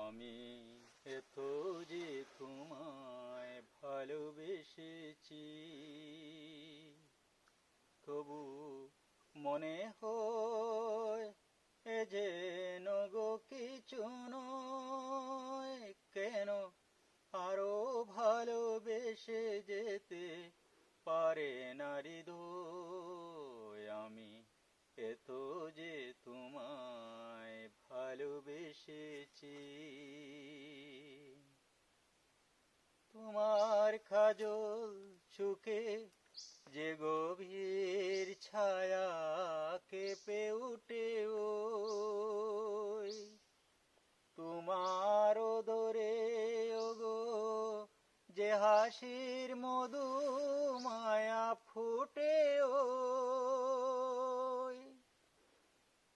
আমি এত যে তোমায় ভালোবেসেছি, তবু মনে হয় এ যেন গো কিছু নয়। কেন আরো ভালোবেসে যেতে পারে না হৃদয়? আমি এত যে তোমায় ভালোবেসেছি। তোমার কাজল চোখে যে গভীর ছায়া কেঁপে উঠে, ওই তোমার ওদরে ওগো যে হাসির মধু মায়া ফুটে, ওই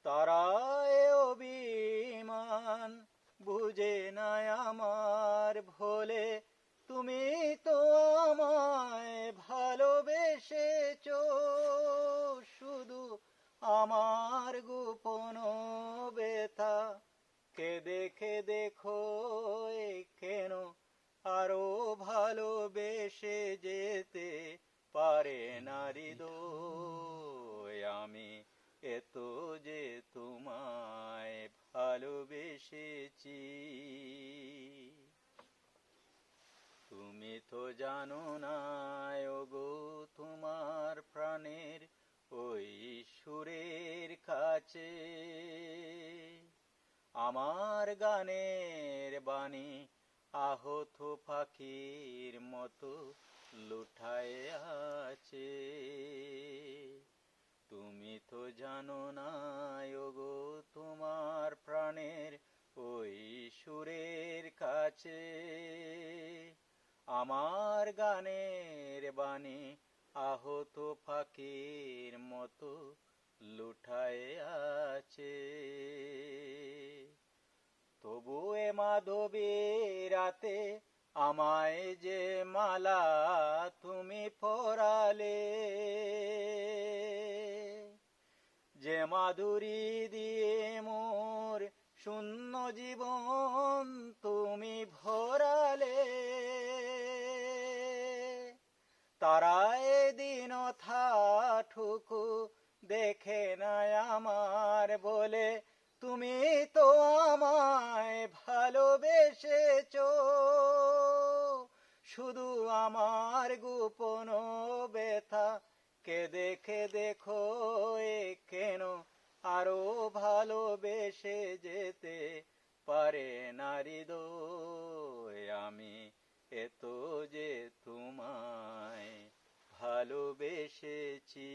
তারায় অভিমান বুঝে না আমার ভোলে। তুমি তো আমায় ভালোবেসেছো, শুধু আমার গোপন ব্যথা কে দেখে দেখো। কেন আরো ভালোবেসে যেতে পারে না হৃদয়? আমি এত যে তোমায় ভালোবেসেছি। তুমি তো জানো না ওগো, তোমার প্রাণের ওই সুরের কাছে আমার গানের বাণী আহত পাখির মতো লুঠায় আছে। তুমি তো জানো না ওগো, তোমার প্রাণের ওই সুরের কাছে আমার গানের বাণী আহত পাখির মতো লুঠায় আছে। তবু এ মাধবী রাতে আমায় যে মালা তুমি পরালে, যে মাধুরী দিয়ে মোর শূন্য জীবন তুমি ভরালে, তারায় দিন ঠাঠুকু দেখে নাই আমার বলে। তুমি তো আমায় ভালোবেসেছো, শুধু আমার গোপন ব্যথা কে দেখে দেখো। কেন আরো ভালোবেসে যেতে পারে না হৃদয়? আমি এত যে তোমায় ভালোবেসেছি।